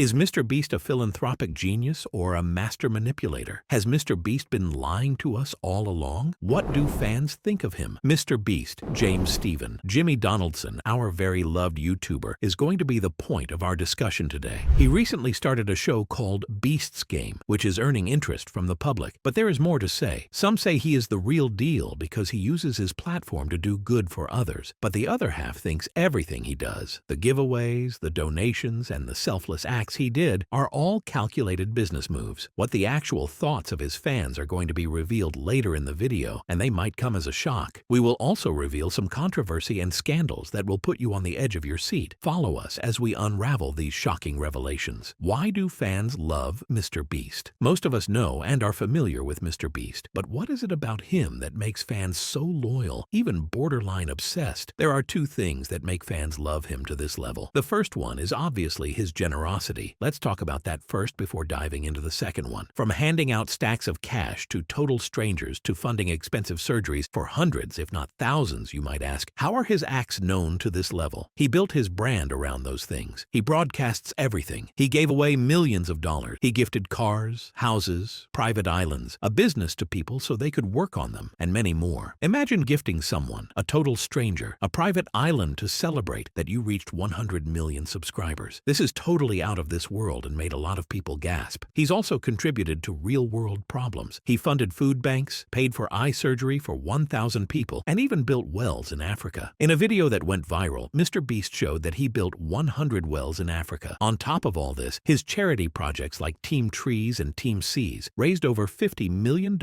Is Mr. Beast a philanthropic genius or a master manipulator? Has Mr. Beast been lying to us all along? What do fans think of him? Mr. Beast, James Stephen, Jimmy Donaldson, our very loved YouTuber, is going to be the point of our discussion today. He recently started a show called Beast's Game, which is earning interest from the public. But there is more to say. Some say he is the real deal because he uses his platform to do good for others. But the other half thinks everything he does, the giveaways, the donations, and the selfless acts he did, are all calculated business moves. What the actual thoughts of his fans are going to be revealed later in the video, and they might come as a shock. We will also reveal some controversy and scandals that will put you on the edge of your seat. Follow us as we unravel these shocking revelations. Why do fans love Mr. Beast? Most of us know and are familiar with Mr. Beast, but what is it about him that makes fans so loyal, even borderline obsessed? There are two things that make fans love him to this level. The first one is obviously his generosity. Let's talk about that first before diving into the second one. From handing out stacks of cash to total strangers to funding expensive surgeries for hundreds, if not thousands, you might ask, how are his acts known to this level? He built his brand around those things. He broadcasts everything. He gave away millions of dollars. He gifted cars, houses, private islands, a business to people so they could work on them, and many more. Imagine gifting someone, a total stranger, a private island to celebrate that you reached 100 million subscribers. This is totally out of this world and made a lot of people gasp. He's also contributed to real-world problems. He funded food banks, paid for eye surgery for 1,000 people, and even built wells in Africa. In a video that went viral, Mr. Beast showed that he built 100 wells in Africa. On top of all this, his charity projects like Team Trees and Team Seas raised over $50 million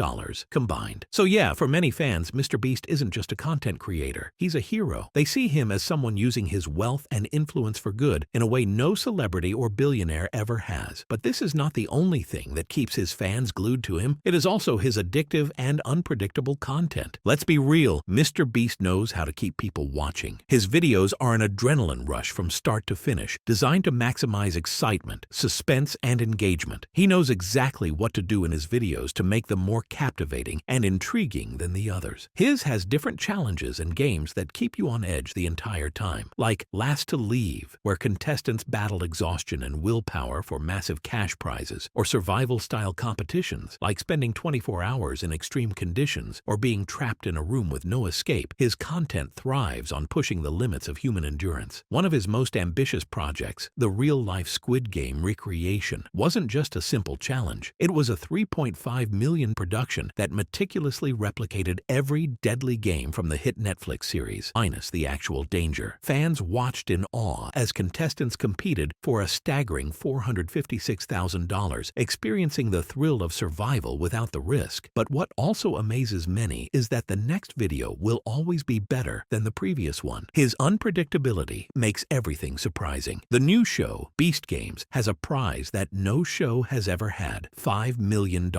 combined. So yeah, for many fans, Mr. Beast isn't just a content creator. He's a hero. They see him as someone using his wealth and influence for good in a way no celebrity or billionaire ever has. But this is not the only thing that keeps his fans glued to him. It is also his addictive and unpredictable content. Let's be real, Mr. Beast knows how to keep people watching. His videos are an adrenaline rush from start to finish, designed to maximize excitement, suspense, and engagement. He knows exactly what to do in his videos to make them more captivating and intriguing than the others. His has different challenges and games that keep you on edge the entire time, like Last to Leave, where contestants battle exhaustion and willpower for massive cash prizes, or survival-style competitions, like spending 24 hours in extreme conditions or being trapped in a room with no escape. His content thrives on pushing the limits of human endurance. One of his most ambitious projects, the real-life Squid Game recreation, wasn't just a simple challenge. It was a $3.5 million production that meticulously replicated every deadly game from the hit Netflix series, minus the actual danger. Fans watched in awe as contestants competed for a staggering $456,000, experiencing the thrill of survival without the risk. But what also amazes many is that the next video will always be better than the previous one. His unpredictability makes everything surprising. The new show, Beast Games, has a prize that no show has ever had, $5 million,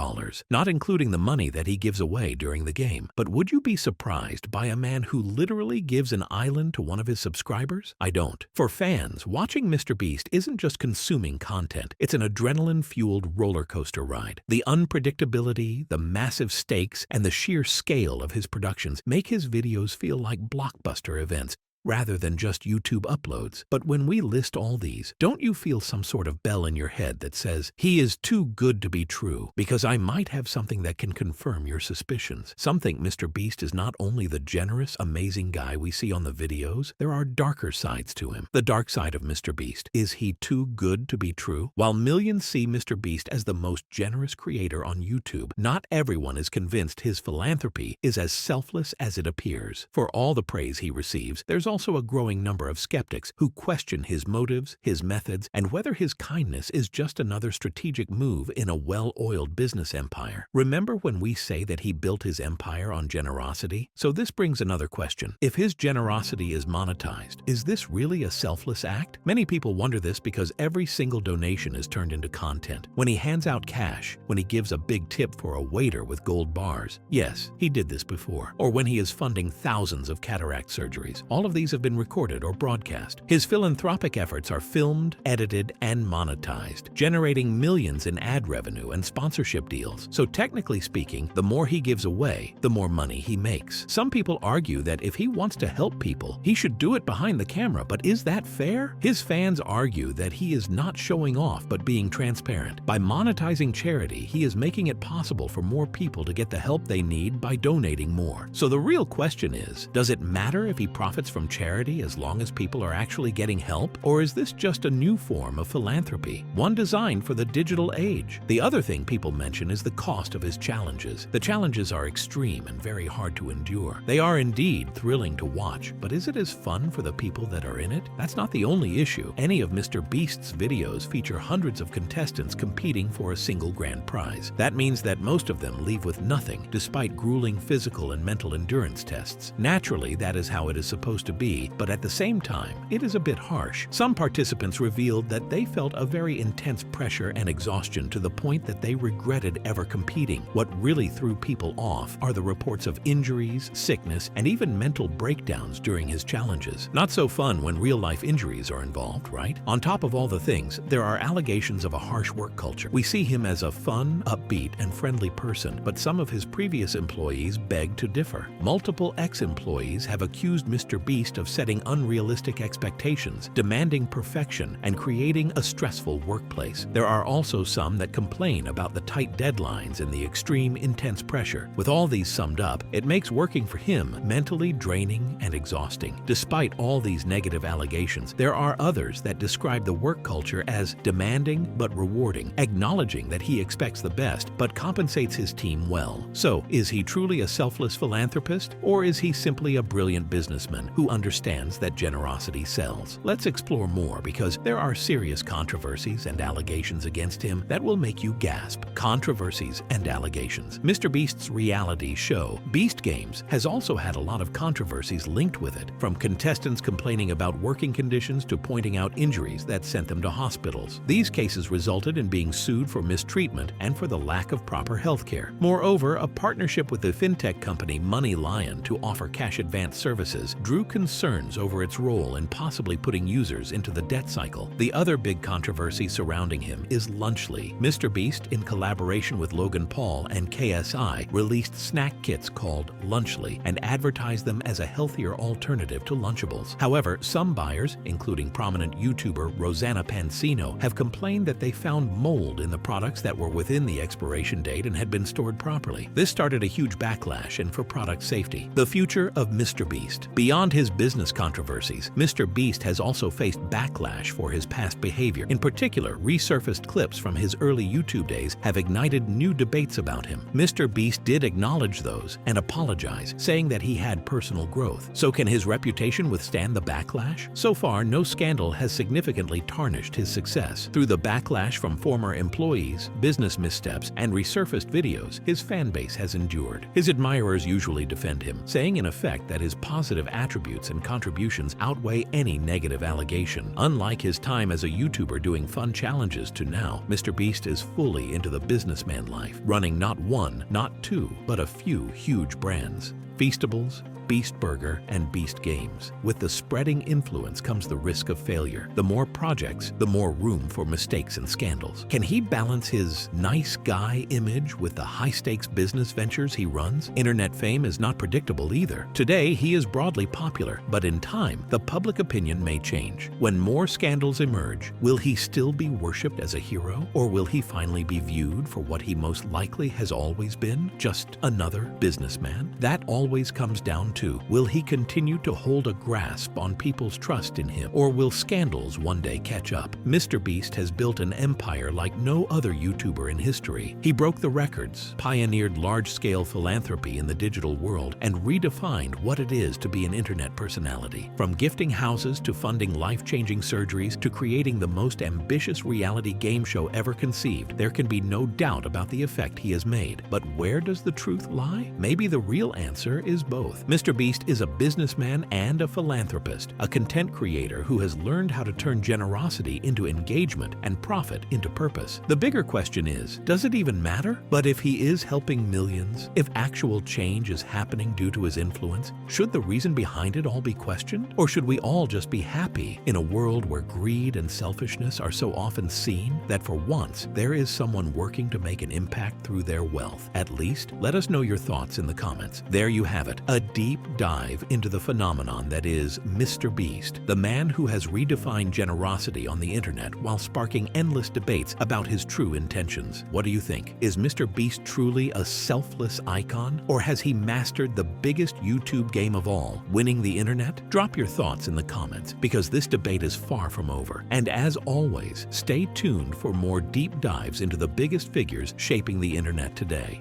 not including the money that he gives away during the game. But would you be surprised by a man who literally gives an island to one of his subscribers? I don't. For fans, watching Mr. Beast isn't just consuming content. It's an adrenaline-fueled roller coaster ride. The unpredictability, the massive stakes, and the sheer scale of his productions make his videos feel like blockbuster events rather than just YouTube uploads. But when we list all these, don't you feel some sort of bell in your head that says, he is too good to be true? Because I might have something that can confirm your suspicions. Some think Mr. Beast is not only the generous, amazing guy we see on the videos, there are darker sides to him. The dark side of Mr. Beast. Is he too good to be true? While millions see Mr. Beast as the most generous creator on YouTube, not everyone is convinced his philanthropy is as selfless as it appears. For all the praise he receives, there's also a growing number of skeptics who question his motives, his methods, and whether his kindness is just another strategic move in a well-oiled business empire. Remember when we say that he built his empire on generosity? So this brings another question. If his generosity is monetized, is this really a selfless act? Many people wonder this because every single donation is turned into content. When he hands out cash, when he gives a big tip for a waiter with gold bars, yes, he did this before. Or when he is funding thousands of cataract surgeries. All of these have been recorded or broadcast. His philanthropic efforts are filmed, edited, and monetized, generating millions in ad revenue and sponsorship deals. So technically speaking, the more he gives away, the more money he makes. Some people argue that if he wants to help people, he should do it behind the camera, but is that fair? His fans argue that he is not showing off but being transparent. By monetizing charity, he is making it possible for more people to get the help they need by donating more. So the real question is, does it matter if he profits from charity as long as people are actually getting help? Or is this just a new form of philanthropy, one designed for the digital age? The other thing people mention is the cost of his challenges. The challenges are extreme and very hard to endure. They are indeed thrilling to watch, but is it as fun for the people that are in it? That's not the only issue. Any of Mrbeast's videos feature hundreds of contestants competing for a single grand prize. That means that most of them leave with nothing, despite grueling physical and mental endurance tests. Naturally, that is how it is supposed to be, but at the same time, it is a bit harsh. Some participants revealed that they felt a very intense pressure and exhaustion to the point that they regretted ever competing. What really threw people off are the reports of injuries, sickness, and even mental breakdowns during his challenges. Not so fun when real-life injuries are involved, right? On top of all the things, there are allegations of a harsh work culture. We see him as a fun, upbeat, and friendly person, but some of his previous employees beg to differ. Multiple ex-employees have accused Mrbeast of setting unrealistic expectations, demanding perfection, and creating a stressful workplace. There are also some that complain about the tight deadlines and the extreme intense pressure. With all these summed up, it makes working for him mentally draining and exhausting. Despite all these negative allegations, there are others that describe the work culture as demanding but rewarding, acknowledging that he expects the best but compensates his team well. So, is he truly a selfless philanthropist, or is he simply a brilliant businessman who understands that generosity sells? Let's explore more, because there are serious controversies and allegations against him that will make you gasp. Controversies and allegations. Mrbeast's reality show, Beast Games, has also had a lot of controversies linked with it, from contestants complaining about working conditions to pointing out injuries that sent them to hospitals. These cases resulted in being sued for mistreatment and for the lack of proper health care. Moreover, a partnership with the fintech company Money Lion to offer cash advance services drew concerns over its role in possibly putting users into the debt cycle. The other big controversy surrounding him is Lunchly. Mrbeast, in collaboration with Logan Paul and KSI, released snack kits called Lunchly and advertised them as a healthier alternative to Lunchables. However, some buyers, including prominent YouTuber Rosanna Pansino, have complained that they found mold in the products that were within the expiration date and had been stored properly. This started a huge backlash and for product safety. The future of Mrbeast. Beyond his business controversies, Mrbeast has also faced backlash for his past behavior. In particular, resurfaced clips from his early YouTube days have ignited new debates about him. Mrbeast did acknowledge those and apologize, saying that he had personal growth. So can his reputation withstand the backlash? So far, no scandal has significantly tarnished his success. Through the backlash from former employees, business missteps, and resurfaced videos, his fan base has endured. His admirers usually defend him, saying in effect that his positive attributes and contributions outweigh any negative allegation. Unlike his time as a YouTuber doing fun challenges to now, Mrbeast is fully into the businessman life, running not one, not two, but a few huge brands. Feastables, Beast Burger, and Beast Games. With the spreading influence comes the risk of failure. The more projects, the more room for mistakes and scandals. Can he balance his nice guy image with the high-stakes business ventures he runs? Internet fame is not predictable either. Today, he is broadly popular, but in time, the public opinion may change. When more scandals emerge, will he still be worshipped as a hero, or will he finally be viewed for what he most likely has always been? Just another businessman? That always comes down to, will he continue to hold a grasp on people's trust in him, or will scandals one day catch up? Mrbeast has built an empire like no other YouTuber in history. He broke the records, pioneered large-scale philanthropy in the digital world, and redefined what it is to be an internet personality. From gifting houses to funding life-changing surgeries to creating the most ambitious reality game show ever conceived, there can be no doubt about the effect he has made. But where does the truth lie? Maybe the real answer is both. Mr. Mr. Beast is a businessman and a philanthropist, a content creator who has learned how to turn generosity into engagement and profit into purpose. The bigger question is, does it even matter? But if he is helping millions, if actual change is happening due to his influence, should the reason behind it all be questioned? Or should we all just be happy in a world where greed and selfishness are so often seen that for once there is someone working to make an impact through their wealth? At least, let us know your thoughts in the comments. There you have it, a deep dive into the phenomenon that is Mr. Beast, the man who has redefined generosity on the internet while sparking endless debates about his true intentions. What do you think? Is Mr. Beast truly a selfless icon? Or has he mastered the biggest YouTube game of all, winning the internet? Drop your thoughts in the comments, because this debate is far from over. And as always, stay tuned for more deep dives into the biggest figures shaping the internet today.